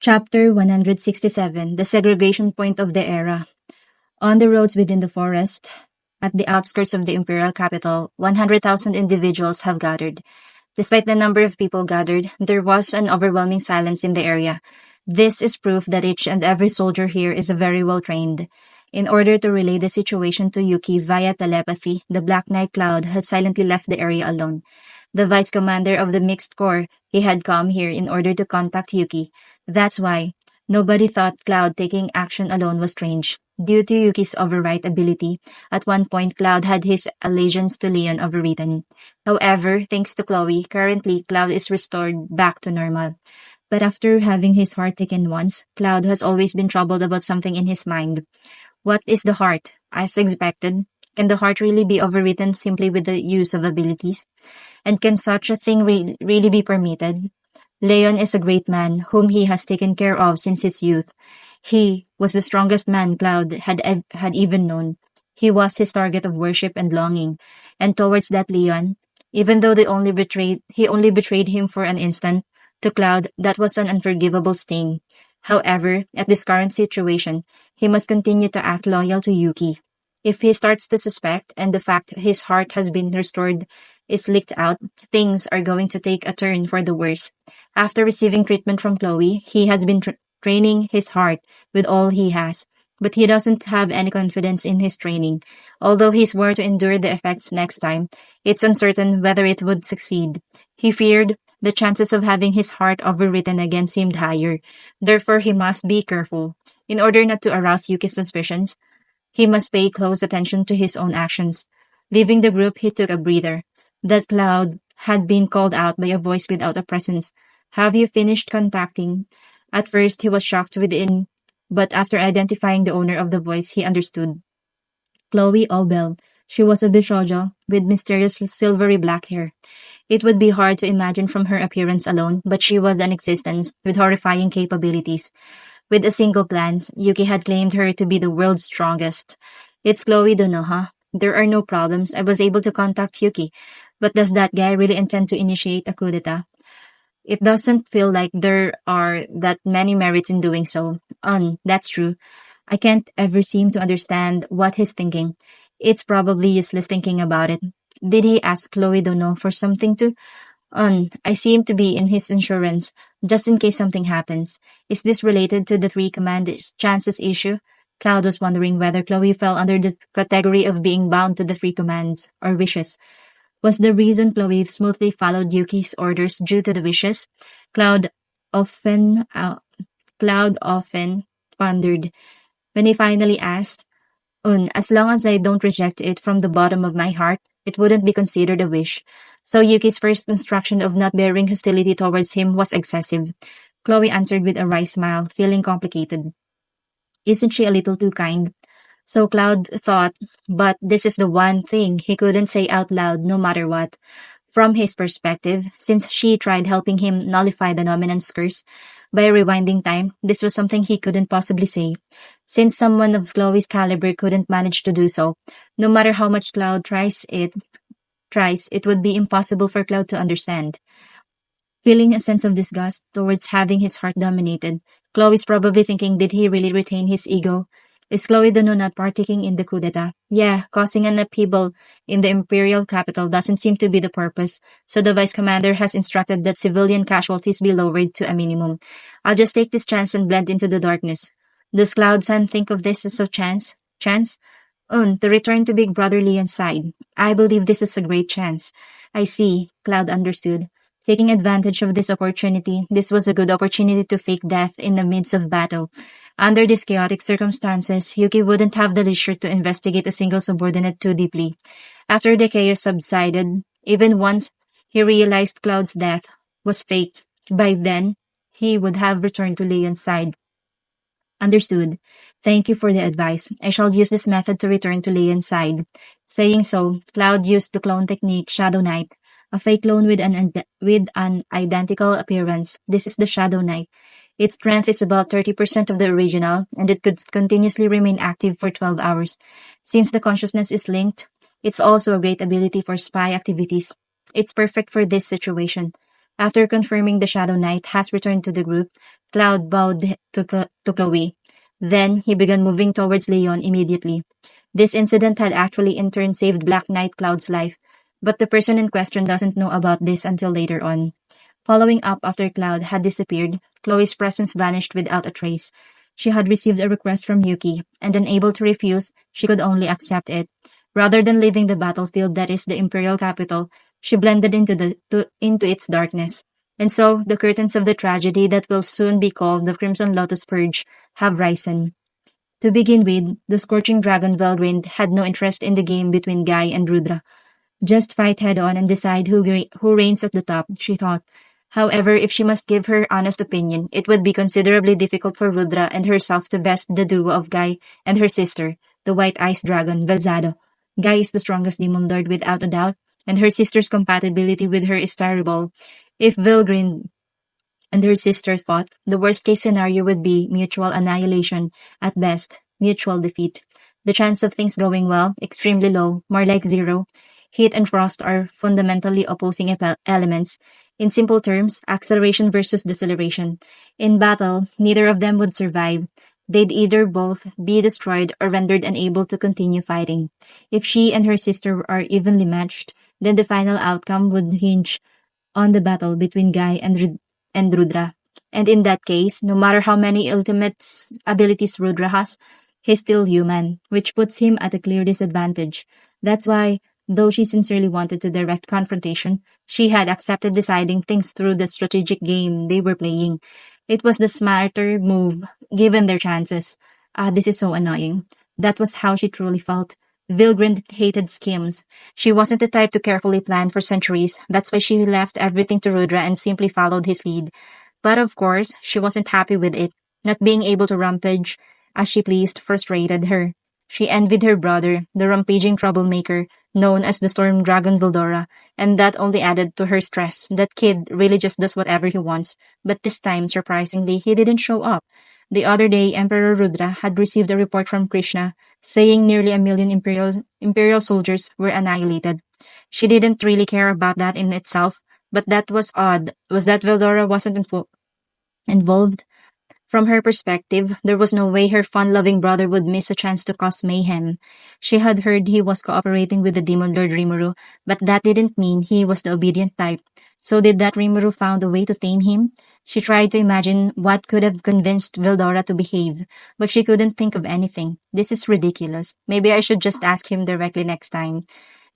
Chapter 167 The Segregation Point of the Era. On the roads within the forest, at the outskirts of the imperial capital, 100,000 individuals have gathered. Despite the number of people gathered, there was an overwhelming silence in the area. This is proof that each and every soldier here is very well trained. In order to relay the situation to Yuki via telepathy, the Black Knight Cloud has silently left the area alone. The vice commander of the mixed corps, he had come here in order to contact Yuki. That's why nobody thought Cloud taking action alone was strange. Due to Yuki's override ability, at one point Cloud had his allegiance to Leon overridden. However, thanks to Chloe, currently Cloud is restored back to normal. But after having his heart taken once, Cloud has always been troubled about something in his mind. What is the heart? As expected, can the heart really be overwritten simply with the use of abilities? And can such a thing really be permitted? Leon is a great man whom he has taken care of since his youth. He was the strongest man Cloud had even known. He was his target of worship and longing. And towards that Leon, even though he only betrayed him for an instant, to Cloud that was an unforgivable sting. However, at this current situation, he must continue to act loyal to Yuki. If he starts to suspect and the fact his heart has been restored is leaked out, things are going to take a turn for the worse. After receiving treatment from Chloe, he has been training his heart with all he has. But he doesn't have any confidence in his training. Although he swore to endure the effects next time, it's uncertain whether it would succeed. He feared the chances of having his heart overwritten again seemed higher. Therefore, he must be careful. In order not to arouse Yuki's suspicions, he must pay close attention to his own actions. Leaving the group, he took a breather. That Cloud had been called out by a voice without a presence. Have you finished contacting? At first, he was shocked within, but after identifying the owner of the voice, he understood. Chloe Obel. She was a Bishojo with mysterious silvery black hair. It would be hard to imagine from her appearance alone, but she was an existence with horrifying capabilities. With a single glance, Yuki had claimed her to be the world's strongest. It's Chloe Dono, huh? There are no problems. I was able to contact Yuki. But does that guy really intend to initiate a coup d'etat? It doesn't feel like there are that many merits in doing so. That's true. I can't ever seem to understand what he's thinking. It's probably useless thinking about it. Did he ask Chloe Dono for something to? I seem to be in his insurance, just in case something happens. Is this related to the three command chances issue? Cloud was wondering whether Chloe fell under the category of being bound to the three commands, or wishes. Was the reason Chloe smoothly followed Yuki's orders due to the wishes? Cloud often, uh, Cloud often pondered. When he finally asked, as long as I don't reject it from the bottom of my heart, it wouldn't be considered a wish. So Yuki's first instruction of not bearing hostility towards him was excessive. Chloe answered with a wry smile, feeling complicated. Isn't she a little too kind? So Cloud thought, but this is the one thing he couldn't say out loud no matter what. From his perspective, since she tried helping him nullify the Nominant's curse by rewinding time, this was something he couldn't possibly say. Since someone of Chloe's caliber couldn't manage to do so, no matter how much Cloud tries, it would be impossible for Cloud to understand. Feeling a sense of disgust towards having his heart dominated, Chloe's probably thinking, did he really retain his ego? Is Chloe Dono not partaking in the coup d'etat? Yeah, causing an upheaval in the imperial capital doesn't seem to be the purpose, so the vice commander has instructed that civilian casualties be lowered to a minimum. I'll just take this chance and blend into the darkness. Does Cloud-san think of this as a chance? Chance? To return to Big Brother Leon's side. I believe this is a great chance. I see, Cloud understood. Taking advantage of this opportunity, this was a good opportunity to fake death in the midst of battle. Under these chaotic circumstances, Yuki wouldn't have the leisure to investigate a single subordinate too deeply. After the chaos subsided, even once he realized Cloud's death was faked, by then he would have returned to Leon's side. Understood. Thank you for the advice. I shall use this method to return to Leon's side. Saying so, Cloud used the clone technique Shadow Knight, a fake clone with an identical appearance. This is the Shadow Knight. Its strength is about 30% of the original, and it could continuously remain active for 12 hours. Since the consciousness is linked, it's also a great ability for spy activities. It's perfect for this situation. After confirming the Shadow Knight has returned to the group, Cloud bowed to Chloe. Then he began moving towards Leon immediately. This incident had actually in turn saved Black Knight Cloud's life, but the person in question doesn't know about this until later on. Following up after Cloud had disappeared, Chloe's presence vanished without a trace. She had received a request from Yuki, and unable to refuse, she could only accept it. Rather than leaving the battlefield that is the Imperial capital, she blended into its darkness. And so, the curtains of the tragedy that will soon be called the Crimson Lotus Purge have risen. To begin with, the Scorching Dragon Valgrind had no interest in the game between Guy and Rudra. Just fight head on and decide who reigns at the top, she thought. However, if she must give her honest opinion, it would be considerably difficult for Rudra and herself to best the duo of Guy and her sister, the White Ice Dragon, Velzado. Guy is the strongest demon lord without a doubt, and her sister's compatibility with her is terrible. If Vilgrind and her sister thought the worst case scenario would be mutual annihilation, at best, mutual defeat. The chance of things going well, extremely low, more like zero. Heat and frost are fundamentally opposing elements. In simple terms, acceleration versus deceleration. In battle, neither of them would survive. They'd either both be destroyed or rendered unable to continue fighting. If she and her sister are evenly matched, then the final outcome would hinge on the battle between Guy and Rudra. And in that case, no matter how many ultimate abilities Rudra has, he's still human, which puts him at a clear disadvantage. That's why, though she sincerely wanted to direct confrontation, she had accepted deciding things through the strategic game they were playing. It was the smarter move, given their chances. This is so annoying. That was how she truly felt. Vilgrind hated schemes. She wasn't the type to carefully plan for centuries. That's why she left everything to Rudra and simply followed his lead. But of course, she wasn't happy with it. Not being able to rampage as she pleased frustrated her. She envied her brother, the rampaging troublemaker, known as the Storm Dragon Vildora, and that only added to her stress. That kid really just does whatever he wants, but this time, surprisingly, he didn't show up. The other day, Emperor Rudra had received a report from Krishna saying nearly 1 million imperial soldiers were annihilated. She didn't really care about that in itself, but that was odd. Was that Vildora wasn't involved? From her perspective, there was no way her fun-loving brother would miss a chance to cause mayhem. She had heard he was cooperating with the demon lord Rimuru, but that didn't mean he was the obedient type. So did that Rimuru found a way to tame him? She tried to imagine what could have convinced Vildora to behave, but she couldn't think of anything. This is ridiculous. Maybe I should just ask him directly next time.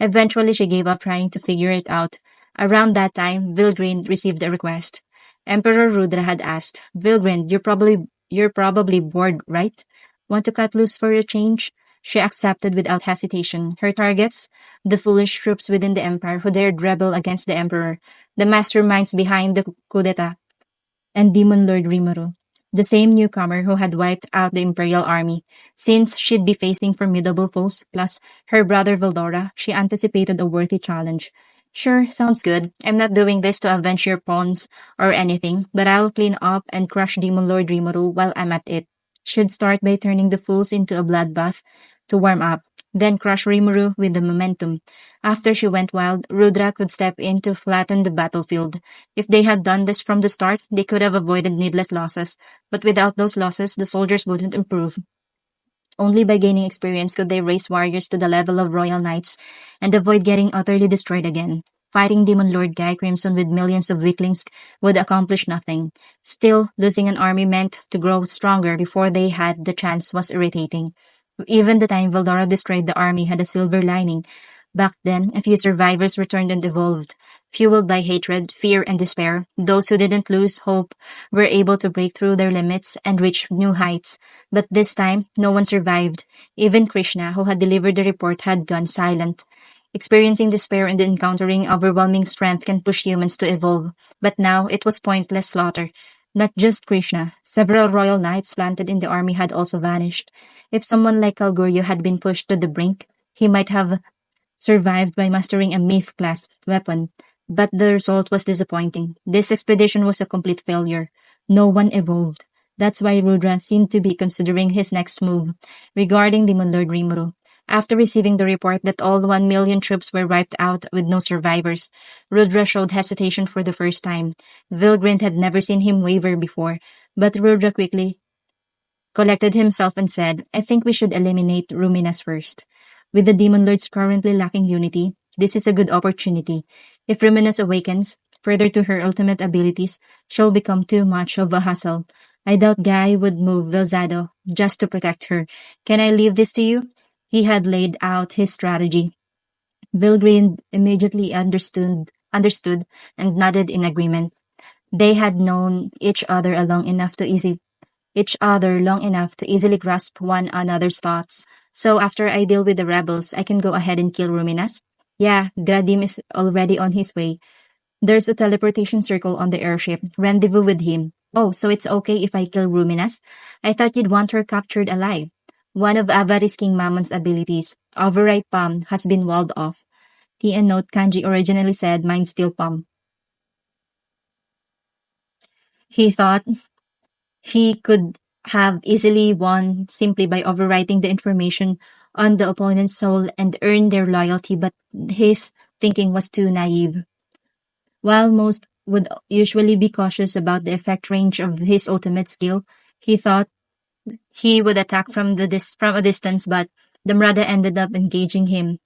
Eventually, she gave up trying to figure it out. Around that time, Vilgrind received a request. Emperor Rudra had asked, Vilgrind, you're probably bored, right? Want to cut loose for a change? She accepted without hesitation. Her targets? The foolish troops within the empire who dared rebel against the emperor, the masterminds behind the coup d'etat, and Demon Lord Rimuru, the same newcomer who had wiped out the Imperial army. Since she'd be facing formidable foes, plus her brother Vildora, she anticipated a worthy challenge. Sure, sounds good. I'm not doing this to avenge your pawns or anything, but I'll clean up and crush Demon Lord Rimuru while I'm at it. Should start by turning the fools into a bloodbath to warm up, then crush Rimuru with the momentum. After she went wild, Rudra could step in to flatten the battlefield. If they had done this from the start, they could have avoided needless losses, but without those losses, the soldiers wouldn't improve. Only by gaining experience could they raise warriors to the level of royal knights and avoid getting utterly destroyed again. Fighting Demon Lord Guy Crimson with millions of weaklings would accomplish nothing. Still, losing an army meant to grow stronger before they had the chance was irritating. Even the time Valdora destroyed the army had a silver lining. Back then, a few survivors returned and evolved. Fueled by hatred, fear, and despair, those who didn't lose hope were able to break through their limits and reach new heights. But this time, no one survived. Even Krishna, who had delivered the report, had gone silent. Experiencing despair and encountering overwhelming strength can push humans to evolve. But now, it was pointless slaughter. Not just Krishna, several royal knights planted in the army had also vanished. If someone like Kalguryo had been pushed to the brink, he might have survived by mastering a myth-class weapon. But the result was disappointing. This expedition was a complete failure. No one evolved. That's why Rudra seemed to be considering his next move regarding Demon Lord Rimuru. After receiving the report that all 1 million troops were wiped out with no survivors, Rudra showed hesitation for the first time. Vilgrind had never seen him waver before, but Rudra quickly collected himself and said, I think we should eliminate Ruminas first. With the demon lords currently lacking unity, this is a good opportunity. If Ruminas awakens, further to her ultimate abilities, she'll become too much of a hassle. I doubt Guy would move Velzado just to protect her. Can I leave this to you? He had laid out his strategy. Vilgrind immediately understood and nodded in agreement. They had known each other long enough to easily grasp one another's thoughts. So after I deal with the rebels, I can go ahead and kill Ruminas? Yeah, Gradim is already on his way. There's a teleportation circle on the airship. Rendezvous with him. Oh, so it's okay if I kill Ruminas? I thought you'd want her captured alive. One of Avarice King Mammon's abilities, Override Palm, has been walled off. T and note Kanji originally said Mind Steal Palm. He thought he could have easily won simply by overwriting the information on the opponent's soul and earn their loyalty, but his thinking was too naive. While most would usually be cautious about the effect range of his ultimate skill, he thought he would attack from a distance, but Damrada ended up engaging him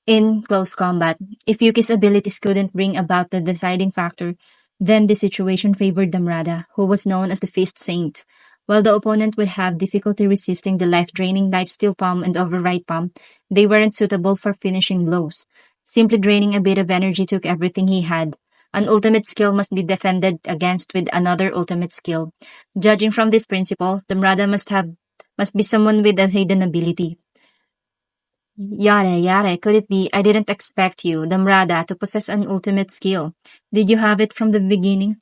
in close combat. If Yuki's abilities couldn't bring about the deciding factor, then the situation favored Damrada, who was known as the Feast Saint. While the opponent would have difficulty resisting the life-draining Lifesteal Palm and Override Palm, they weren't suitable for finishing blows. Simply draining a bit of energy took everything he had. An ultimate skill must be defended against with another ultimate skill. Judging from this principle, Damrada must be someone with a hidden ability. Yare, could it be I didn't expect you, Damrada, to possess an ultimate skill? Did you have it from the beginning?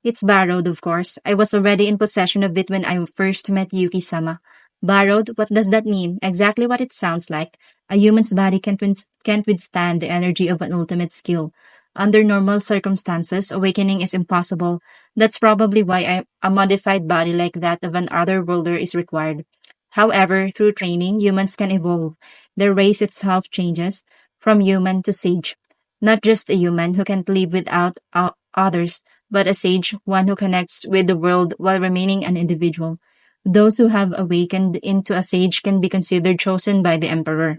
It's borrowed, of course. I was already in possession of it when I first met Yuki-sama. Borrowed? What does that mean? Exactly what it sounds like. A human's body can't withstand the energy of an ultimate skill. Under normal circumstances, awakening is impossible. That's probably why a modified body like that of an otherworlder is required. However, through training, humans can evolve. The race itself changes from human to sage. Not just a human who can't live without others, but a sage, one who connects with the world while remaining an individual. Those who have awakened into a sage can be considered chosen by the emperor.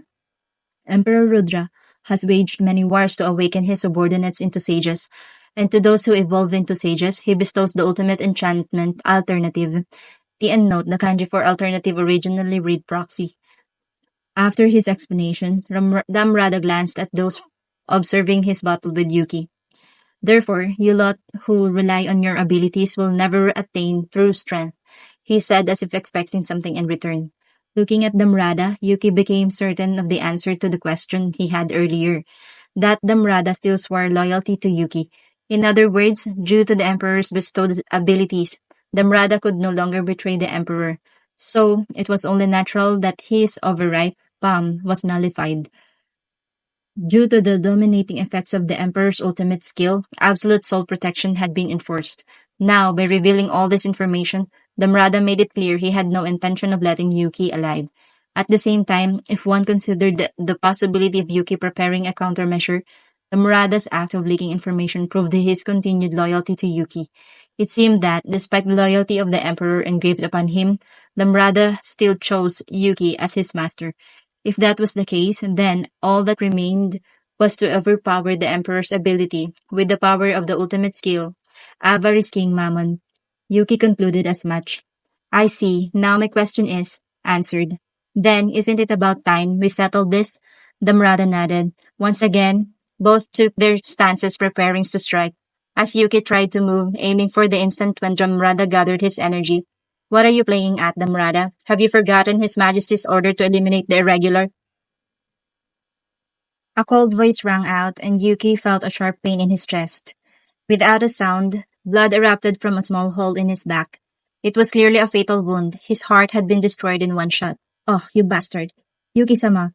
Emperor Rudra has waged many wars to awaken his subordinates into sages, and to those who evolve into sages, he bestows the ultimate enchantment, alternative. The end note, the kanji for alternative originally read proxy. After his explanation, Damrada glanced at those observing his battle with Yuki. Therefore, you lot who rely on your abilities will never attain true strength, he said as if expecting something in return. Looking at Damrada, Yuki became certain of the answer to the question he had earlier, that Damrada still swore loyalty to Yuki. In other words, due to the Emperor's bestowed abilities, Damrada could no longer betray the Emperor. So, it was only natural that his override palm was nullified. Due to the dominating effects of the Emperor's ultimate skill, absolute soul protection had been enforced. Now, by revealing all this information, Damrada made it clear he had no intention of letting Yuki alive. At the same time, if one considered the possibility of Yuki preparing a countermeasure, Damrada's act of leaking information proved his continued loyalty to Yuki. It seemed that, despite the loyalty of the Emperor engraved upon him, Damrada still chose Yuki as his master. If that was the case, then all that remained was to overpower the Emperor's ability with the power of the ultimate skill, Avarice King Mammon. Yuki concluded as much. I see. Now my question is answered. Then, isn't it about time we settled this? Damrada nodded. Once again, both took their stances preparing to strike. As Yuki tried to move, aiming for the instant when Damrada gathered his energy. What are you playing at, Damrada? Have you forgotten His Majesty's order to eliminate the irregular? A cold voice rang out, and Yuki felt a sharp pain in his chest. Without a sound, blood erupted from a small hole in his back. It was clearly a fatal wound. His heart had been destroyed in one shot. Oh, you bastard. Yuki-sama.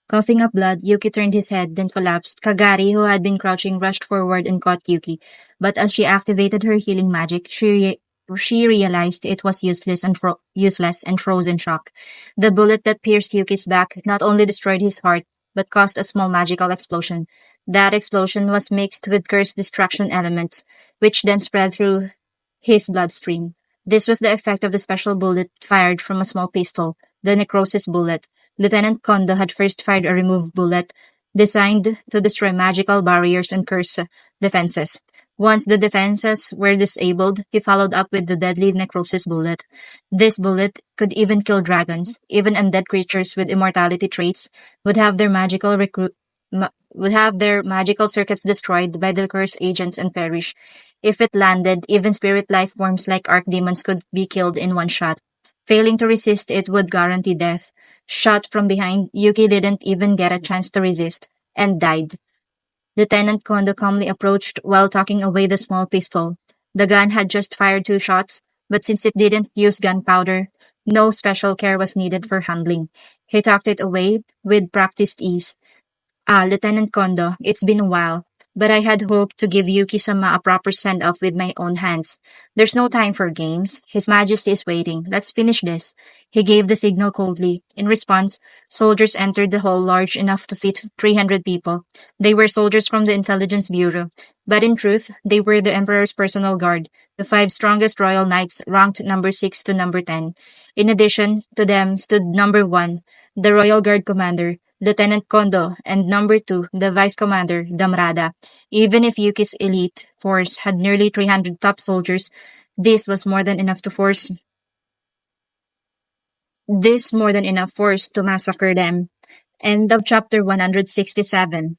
Coughing up blood, Yuki turned his head, then collapsed. Kagari, who had been crouching, rushed forward and caught Yuki. But as she activated her healing magic, she she realized it was useless and froze in shock. The bullet that pierced Yuki's back not only destroyed his heart, but caused a small magical explosion. That explosion was mixed with cursed destruction elements, which then spread through his bloodstream. This was the effect of the special bullet fired from a small pistol, the necrosis bullet. Lieutenant Kondo had first fired a remove bullet designed to destroy magical barriers and curse defenses. Once the defenses were disabled, he followed up with the deadly necrosis bullet. This bullet could even kill dragons. Even undead creatures with immortality traits would have their magical circuits destroyed by the curse agents and perish. If it landed, even spirit life forms like archdemons could be killed in one shot. Failing to resist it would guarantee death. Shot from behind, Yuki didn't even get a chance to resist, and died. Lieutenant Kondo calmly approached while tucking away the small pistol. The gun had just fired 2 shots, but since it didn't use gunpowder, no special care was needed for handling. He tucked it away with practiced ease. Lieutenant Kondo, it's been a while, but I had hoped to give Yuki-sama a proper send-off with my own hands. There's no time for games. His Majesty is waiting. Let's finish this. He gave the signal coldly. In response, soldiers entered the hall large enough to fit 300 people. They were soldiers from the Intelligence Bureau, but in truth, they were the Emperor's personal guard, the 5 strongest royal knights ranked number 6 to number 10. In addition to them stood number 1, the Royal Guard Commander, Lieutenant Kondo, and number 2, the Vice Commander, Damrada. Even if Yuki's elite force had nearly 300 top soldiers, this was more than enough to force this more than enough force to massacre them. End of chapter 167.